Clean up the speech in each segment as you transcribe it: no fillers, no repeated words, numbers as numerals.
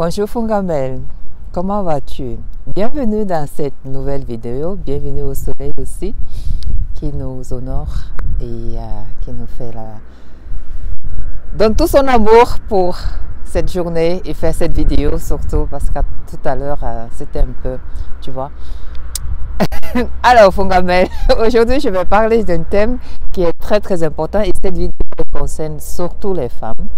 Bonjour Fongamel, comment vas-tu? Bienvenue dans cette nouvelle vidéo, bienvenue au soleil aussi qui nous honore et qui nous fait donne tout son amour pour cette journée et faire cette vidéo surtout parce que tout à l'heure c'était un peu, tu vois. Alors Fongamel, aujourd'hui je vais parler d'un thème qui est très important et cette vidéo concerne surtout les femmes.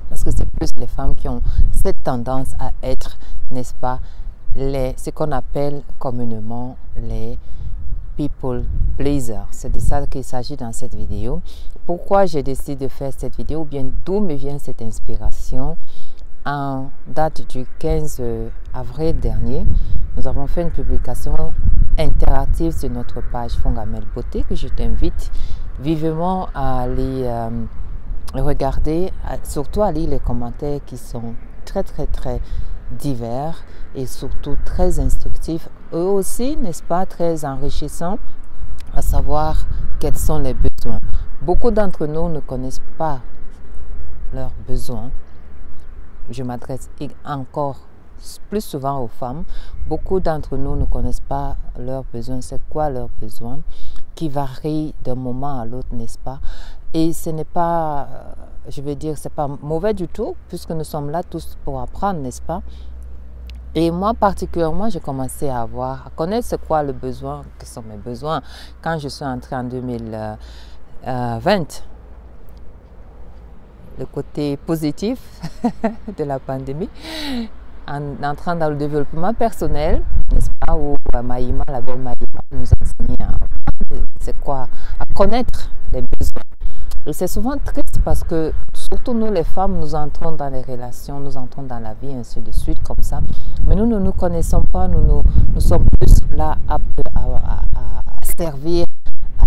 Parce que c'est plus les femmes qui ont cette tendance à être, n'est-ce pas, ce qu'on appelle communément les people pleasers. C'est de ça qu'il s'agit dans cette vidéo. Pourquoi j'ai décidé de faire cette vidéo, ou bien d'où me vient cette inspiration? En date du 15 avril dernier, nous avons fait une publication interactive sur notre page Fongamel Beauté que je t'invite vivement à aller regardez, surtout à lire les commentaires qui sont très divers et surtout très instructifs. Eux aussi, n'est-ce pas, très enrichissants, à savoir quels sont les besoins. Beaucoup d'entre nous ne connaissent pas leurs besoins. Je m'adresse encore plus souvent aux femmes. Beaucoup d'entre nous ne connaissent pas leurs besoins. C'est quoi leurs besoins? Qui varient d'un moment à l'autre, n'est-ce pas? Et ce n'est pas, je veux dire, c'est pas mauvais du tout, puisque nous sommes là tous pour apprendre, n'est-ce pas? Et moi, particulièrement, j'ai commencé à connaître c'est quoi le besoin, quels sont mes besoins, quand je suis entrée en 2020. Le côté positif de la pandémie, en entrant dans le développement personnel, n'est-ce pas, où Maïma, la belle Maïma, nous enseignait c'est quoi, à connaître les besoins. Et c'est souvent triste parce que, surtout nous les femmes, nous entrons dans les relations, nous entrons dans la vie, ainsi de suite, comme ça. Mais nous ne nous connaissons pas, nous sommes plus là aptes à servir,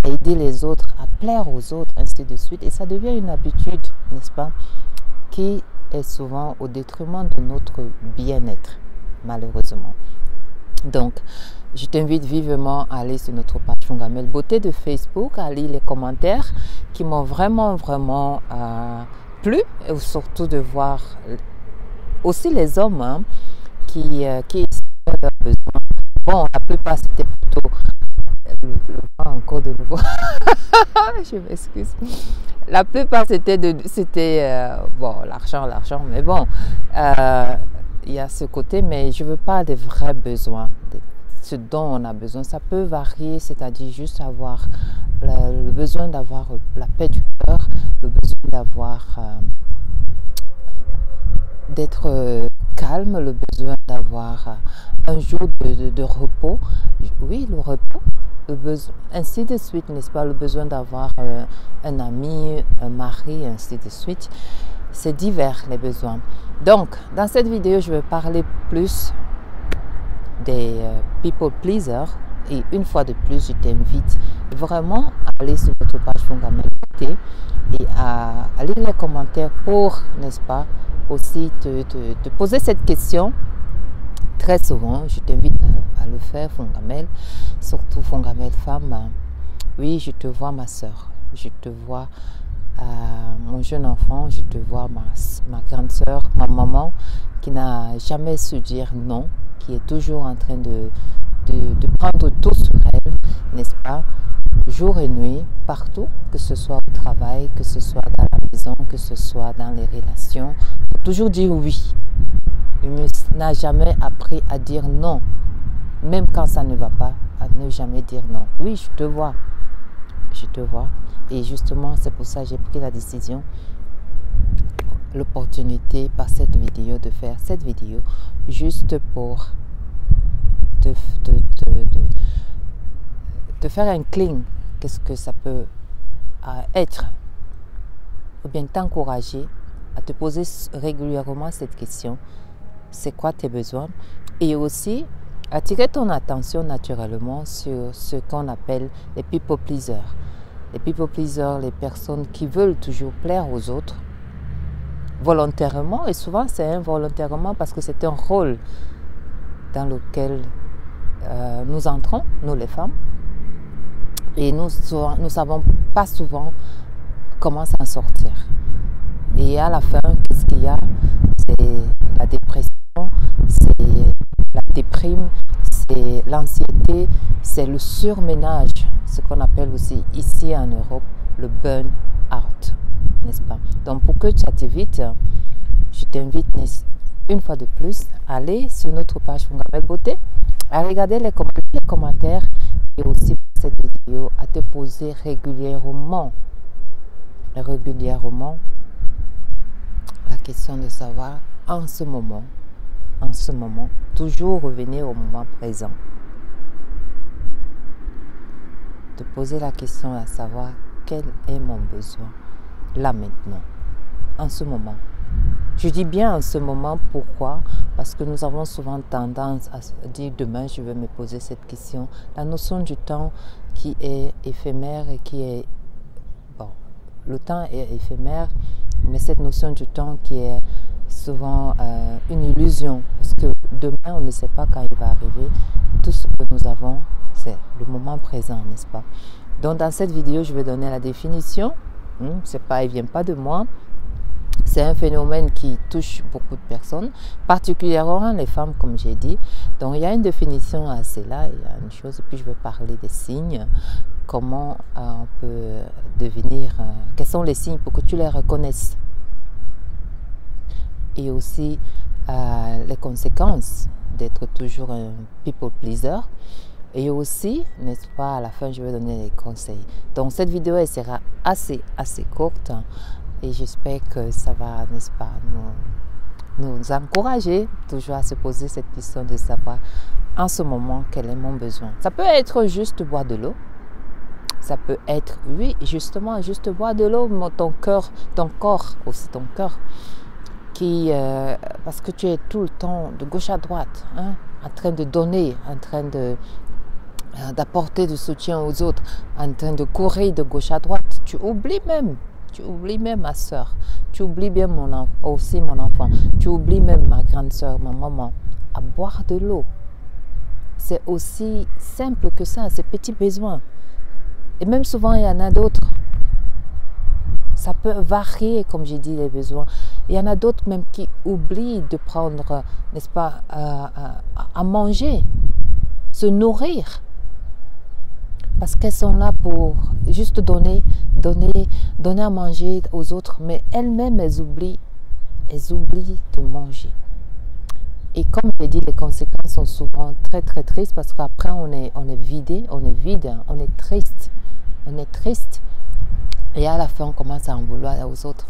à aider les autres, à plaire aux autres, ainsi de suite. Et ça devient une habitude, n'est-ce pas, qui est souvent au détriment de notre bien-être, malheureusement. Donc, je t'invite vivement à aller sur notre page Fongamel Beauté de Facebook, à lire les commentaires qui m'ont vraiment plu, et surtout de voir aussi les hommes qui expriment leurs besoins. Bon, la plupart c'était plutôt le vent encore de nouveau. Je m'excuse. La plupart c'était bon, l'argent, mais bon, il y a ce côté, mais je veux pas des vrais besoins. Ce dont on a besoin, ça peut varier, c'est-à-dire juste avoir le besoin d'avoir la paix du cœur, le besoin d'être calme, le besoin d'avoir un jour de repos, oui, le repos, le besoin, ainsi de suite, n'est-ce pas, le besoin d'avoir un ami, un mari, ainsi de suite. C'est divers les besoins. Donc, dans cette vidéo, je vais parler plus des people pleasers et une fois de plus je t'invite vraiment à aller sur notre page Fongamel Beauté et à lire les commentaires pour, n'est-ce pas, aussi te poser cette question. Très souvent je t'invite à le faire Fongamel, surtout Fongamel femme. Oui, je te vois ma soeur, je te vois mon jeune enfant, je te vois ma grande soeur, ma maman qui n'a jamais su dire non, qui est toujours en train de prendre tout sur elle, n'est-ce pas, jour et nuit, partout, que ce soit au travail, que ce soit dans la maison, que ce soit dans les relations, toujours dire oui. Il n'a jamais appris à dire non, même quand ça ne va pas, à ne jamais dire non. Oui, je te vois, et justement c'est pour ça que j'ai pris la décision, l'opportunité par cette vidéo de faire cette vidéo juste pour de faire un clean, qu'est-ce que ça peut être, ou bien t'encourager à te poser régulièrement cette question, c'est quoi tes besoins, et aussi attirer ton attention naturellement sur ce qu'on appelle les people pleasers. Les people pleasers, les personnes qui veulent toujours plaire aux autres, volontairement, et souvent c'est involontairement parce que c'est un rôle dans lequel nous entrons, nous les femmes, et nous ne savons pas souvent comment s'en sortir. Et à la fin, qu'est-ce qu'il y a? C'est la dépression, l'anxiété, c'est le surménage, ce qu'on appelle aussi ici en Europe le burn-out, n'est-ce pas? Donc pour que ça t'évite, je t'invite une fois de plus à aller sur notre page Fungamel Beauté, à regarder les commentaires et aussi pour cette vidéo, à te poser régulièrement la question de savoir en ce moment, toujours revenir au moment présent. Te poser la question à savoir quel est mon besoin là maintenant, en ce moment. Je dis bien en ce moment, pourquoi? Parce que nous avons souvent tendance à se dire demain je vais me poser cette question. La notion du temps qui est éphémère et qui est... Bon, le temps est éphémère, mais cette notion du temps qui est souvent une illusion. Parce que demain on ne sait pas quand il va arriver. Tout ce que nous avons, c'est le moment présent, n'est-ce pas? Donc dans cette vidéo, je vais donner la définition. Elle vient pas de moi. C'est un phénomène qui touche beaucoup de personnes, particulièrement les femmes, comme j'ai dit. Donc, il y a une définition à cela, il y a une chose, et puis je vais parler des signes, comment on peut devenir, quels sont les signes pour que tu les reconnaisses. Et aussi, les conséquences d'être toujours un people pleaser. Et aussi, n'est-ce pas, à la fin, je vais donner les conseils. Donc, cette vidéo, elle sera assez courte. Et j'espère que ça va, n'est-ce pas, nous encourager toujours à se poser cette question de savoir en ce moment quel est mon besoin. Ça peut être juste boire de l'eau. Ça peut être, oui, justement, juste boire de l'eau, ton corps, qui, parce que tu es tout le temps de gauche à droite, hein, en train de donner, en train d'apporter du soutien aux autres, en train de courir de gauche à droite. Tu oublies même ma soeur, tu oublies bien aussi mon enfant, tu oublies même ma grande soeur, ma maman, à boire de l'eau. C'est aussi simple que ça, ces petits besoins. Et même souvent, il y en a d'autres. Ça peut varier, comme j'ai dit, les besoins. Il y en a d'autres même qui oublient de prendre, n'est-ce pas, à manger, se nourrir. Parce qu'elles sont là pour juste donner à manger aux autres, mais elles-mêmes, elles oublient de manger. Et comme je l'ai dit, les conséquences sont souvent très tristes parce qu'après on est vide, on est triste. Et à la fin, on commence à en vouloir aux autres.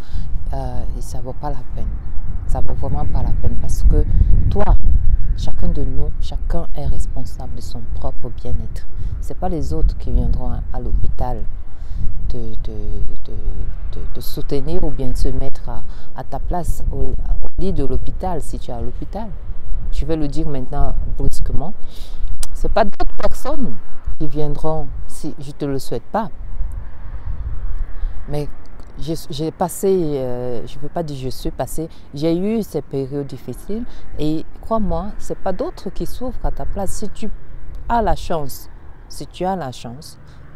Et ça ne vaut pas la peine. Ça ne vaut vraiment pas la peine parce que toi, chacun de nous, chacun est responsable de son propre bien-être. Ce n'est pas les autres qui viendront à l'hôpital te soutenir ou bien se mettre à ta place au lit de l'hôpital si tu es à l'hôpital. Je vais le dire maintenant brusquement. Ce n'est pas d'autres personnes qui viendront si je ne te le souhaite pas. Mais j'ai passé, je ne veux pas dire je suis passé, j'ai eu ces périodes difficiles et crois-moi, ce n'est pas d'autres qui souffrent à ta place. Si tu as la chance,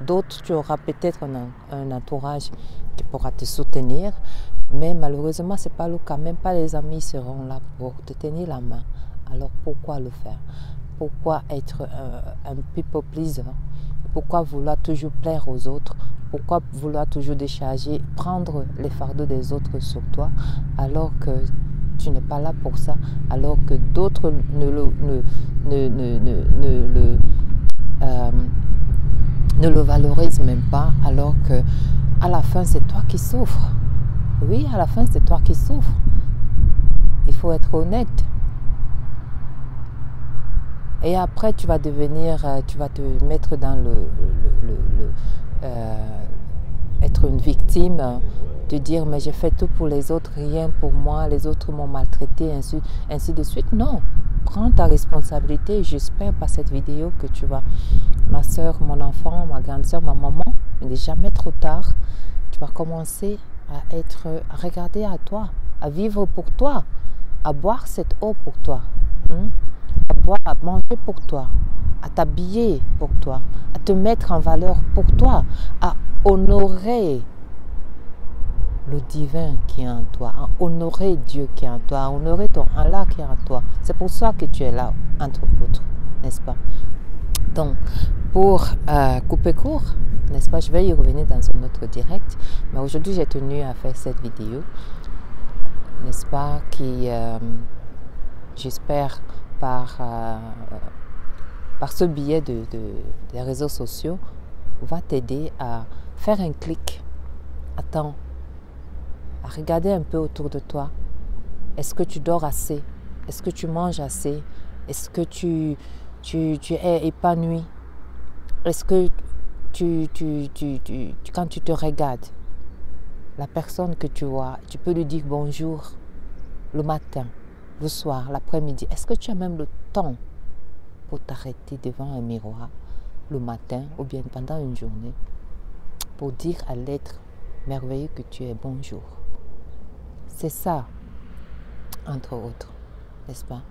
d'autres, tu auras peut-être un entourage qui pourra te soutenir, mais malheureusement, ce n'est pas le cas. Même pas les amis seront là pour te tenir la main. Alors pourquoi le faire? Pourquoi être un people pleaser? Pourquoi vouloir toujours plaire aux autres? Pourquoi vouloir toujours décharger, prendre les fardeaux des autres sur toi alors que tu n'es pas là pour ça, alors que d'autres ne le valorisent même pas, alors que à la fin c'est toi qui souffres. Oui, à la fin c'est toi qui souffres. Il faut être honnête. Et après, tu vas te mettre dans être une victime, te dire mais j'ai fait tout pour les autres, rien pour moi, les autres m'ont maltraité, ainsi de suite. Non, prends ta responsabilité. J'espère par cette vidéo que tu vas, ma soeur, mon enfant, ma grande soeur, ma maman, il n'est jamais trop tard. Tu vas commencer à regarder à toi, à vivre pour toi, à boire cette eau pour toi. À boire, à manger pour toi, à t'habiller pour toi, à te mettre en valeur pour toi, à honorer le divin qui est en toi, à honorer Dieu qui est en toi, à honorer ton Allah qui est en toi. C'est pour ça que tu es là, entre autres, n'est-ce pas? Donc, pour couper court, n'est-ce pas, je vais y revenir dans un autre direct, mais aujourd'hui j'ai tenu à faire cette vidéo, n'est-ce pas, qui, j'espère, par ce biais des réseaux sociaux, va t'aider à faire un clic. Attends, à regarder un peu autour de toi. Est-ce que tu dors assez? Est-ce que tu manges assez? Est-ce que tu es épanoui? Est-ce que quand tu te regardes, la personne que tu vois, tu peux lui dire bonjour le matin, le soir, l'après-midi. Est-ce que tu as même le temps pour t'arrêter devant un miroir le matin ou bien pendant une journée pour dire à l'être merveilleux que tu es bonjour? C'est ça, entre autres, n'est-ce pas?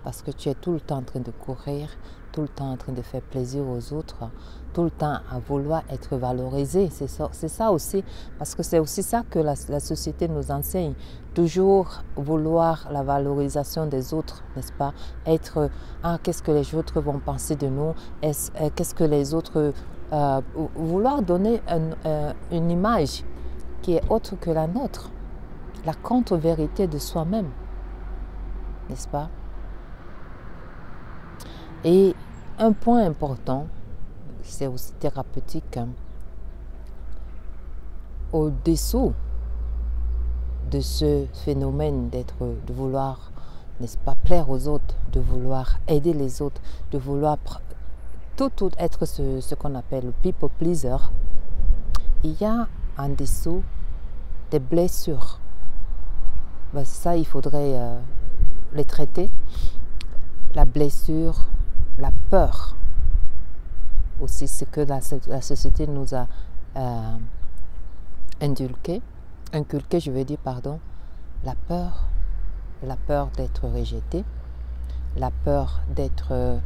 Parce que tu es tout le temps en train de courir, tout le temps en train de faire plaisir aux autres, tout le temps à vouloir être valorisé. C'est ça aussi, parce que c'est aussi ça que la société nous enseigne. Toujours vouloir la valorisation des autres, n'est-ce pas? Être, qu'est-ce que les autres vont penser de nous? Qu'est-ce que les autres... vouloir donner une image qui est autre que la nôtre. La contre-vérité de soi-même, n'est-ce pas? Et un point important, c'est aussi thérapeutique, hein, au-dessous de ce phénomène de vouloir, n'est-ce pas, plaire aux autres, de vouloir aider les autres, de vouloir tout être ce qu'on appelle le people pleaser, il y a en dessous des blessures. Ben, ça, il faudrait les traiter. La blessure, la peur, aussi ce que la société nous a inculqué, je veux dire, pardon, la peur d'être rejeté, la peur d'être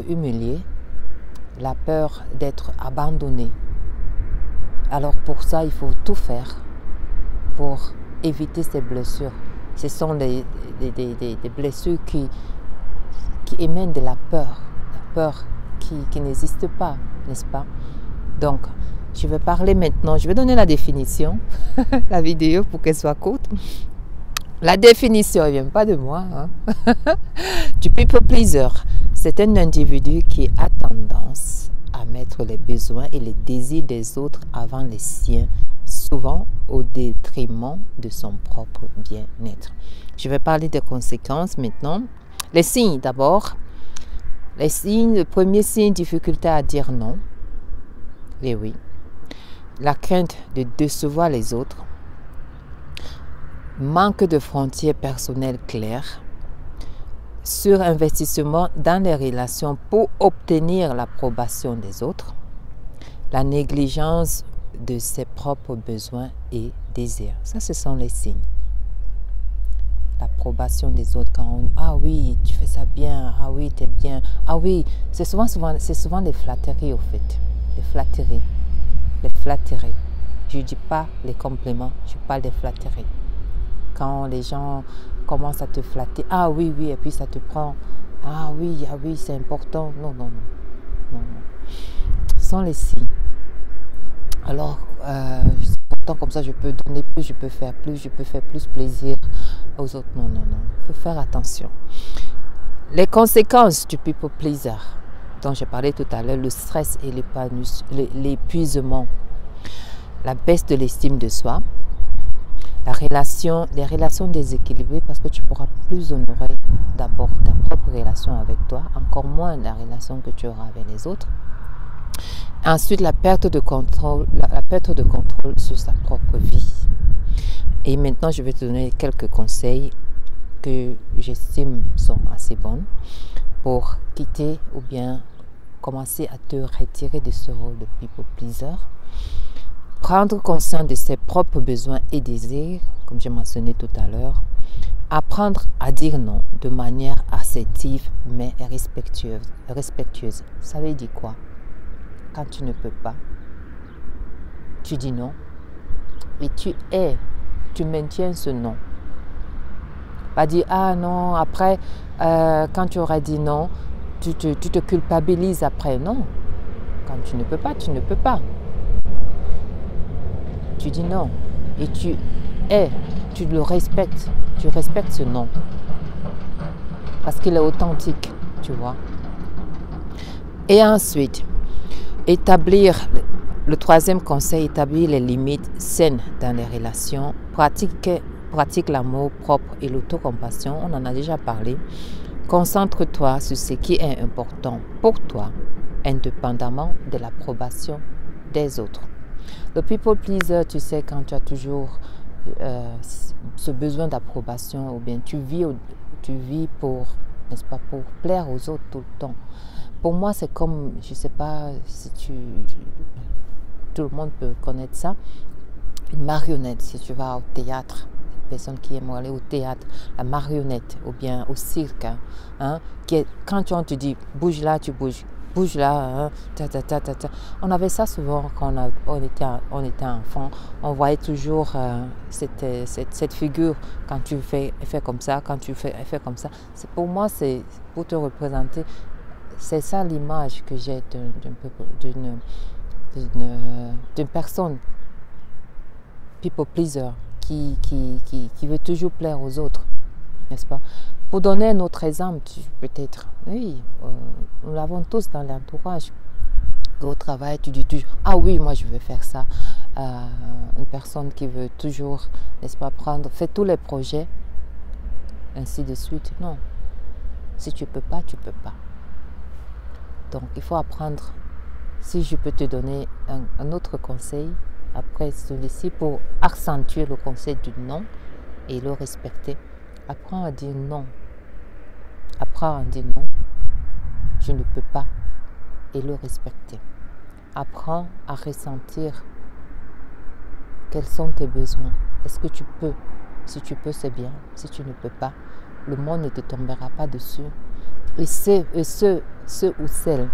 humilié, la peur d'être abandonné. Alors pour ça, il faut tout faire pour éviter ces blessures. Ce sont des blessures qui émanent de la peur qui n'existe pas, n'est-ce pas? Donc, je vais parler maintenant, je vais donner la définition, la vidéo pour qu'elle soit courte. La définition, elle ne vient pas de moi, hein. Du people pleaser, c'est un individu qui a tendance à mettre les besoins et les désirs des autres avant les siens, souvent au détriment de son propre bien-être. Je vais parler des conséquences maintenant. Les signes d'abord. Les signes, le premier signe, difficulté à dire non. Et oui. La crainte de décevoir les autres. Manque de frontières personnelles claires. Surinvestissement dans les relations pour obtenir l'approbation des autres. La négligence de ses propres besoins et désirs. Ça, ce sont les signes. L'approbation des autres quand on... Ah oui, tu fais ça bien. Ah oui, t'es bien. Ah oui, c'est souvent les flatteries au fait. Les flatteries. Les flatteries. Je ne dis pas les compliments, je parle des flatteries. Quand les gens commencent à te flatter. Ah oui, oui, et puis ça te prend. Ah oui, c'est important. Non. Ce sont les signes. Alors, c'est important comme ça, je peux donner plus, je peux faire plus plaisir aux autres. Non. Il faut faire attention. Les conséquences du people pleaser, dont j'ai parlé tout à l'heure, le stress et l'épuisement, la baisse de l'estime de soi, les relations déséquilibrées parce que tu pourras plus honorer d'abord ta propre relation avec toi, encore moins la relation que tu auras avec les autres. Ensuite, la perte de contrôle sur sa propre vie. Et maintenant, je vais te donner quelques conseils que j'estime sont assez bons pour quitter ou bien commencer à te retirer de ce rôle de people pleaser. Prendre conscience de ses propres besoins et désirs, comme j'ai mentionné tout à l'heure. Apprendre à dire non de manière assertive mais respectueuse. Ça veut dire quoi? Quand tu ne peux pas, tu dis non et tu maintiens ce non. Pas dire ah non, après quand tu auras dit non, tu te culpabilises après. Non. Quand tu ne peux pas, tu ne peux pas. Tu dis non. Et tu le respectes. Tu respectes ce non. Parce qu'il est authentique, tu vois. Et ensuite, établir, le troisième conseil, établir les limites saines dans les relations. Pratique l'amour propre et l'autocompassion. On en a déjà parlé. Concentre-toi sur ce qui est important pour toi, indépendamment de l'approbation des autres. Le people pleaser, tu sais, quand tu as toujours ce besoin d'approbation, ou bien tu vis pour, n'est-ce pas, pour plaire aux autres tout le temps. Pour moi, c'est comme, je ne sais pas si tout le monde peut connaître ça, une marionnette. Si tu vas au théâtre, les personnes qui aiment aller au théâtre, la marionnette, ou bien au cirque, quand on te dit bouge là, tu bouges. Bouge là, On avait ça souvent quand on était enfant. On voyait toujours cette figure quand tu fais comme ça, quand tu fais comme ça. Pour moi, c'est pour te représenter. C'est ça l'image que j'ai d'une personne people pleaser qui veut toujours plaire aux autres, n'est-ce pas? Pour donner un autre exemple, peut-être, oui, nous l'avons tous dans l'entourage. Au travail, tu dis toujours, ah oui, moi je veux faire ça. Une personne qui veut toujours, n'est-ce pas, faire tous les projets, ainsi de suite. Non, si tu ne peux pas, tu ne peux pas. Donc, il faut apprendre. Si je peux te donner un autre conseil, après celui-ci, pour accentuer le conseil du non et le respecter, apprends à dire non. Apprends à dire non, je ne peux pas, et le respecter. Apprends à ressentir quels sont tes besoins. Est-ce que tu peux? Si tu peux, c'est bien. Si tu ne peux pas, le monde ne te tombera pas dessus. Et ceux ou celles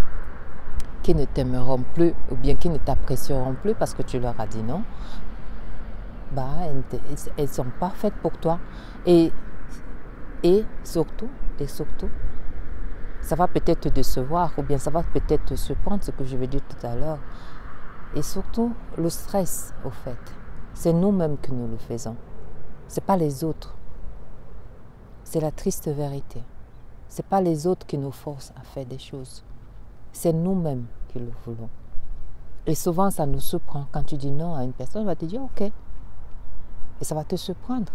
qui ne t'aimeront plus ou bien qui ne t'apprécieront plus parce que tu leur as dit non, elles ne sont pas faites pour toi. Et surtout, ça va peut-être te décevoir ou bien ça va peut-être te surprendre, ce que je vais dire tout à l'heure. Et surtout, le stress, au fait, c'est nous-mêmes que nous le faisons. Ce n'est pas les autres. C'est la triste vérité. Ce n'est pas les autres qui nous forcent à faire des choses. C'est nous-mêmes qui le voulons. Et souvent, ça nous surprend. Quand tu dis non à une personne, elle va te dire ok. Et ça va te surprendre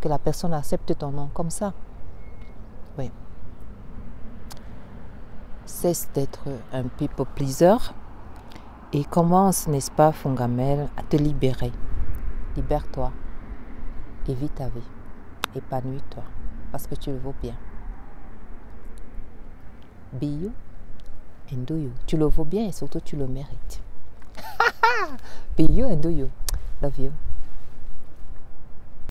que la personne accepte ton non comme ça. Oui. Cesse d'être un people pleaser et commence, n'est-ce pas, Fongamel, à te libérer. Libère-toi et vis ta vie. Épanouis-toi parce que tu le vaux bien. Be you and do you. Tu le vaux bien et surtout tu le mérites. Be you and do you. Love you.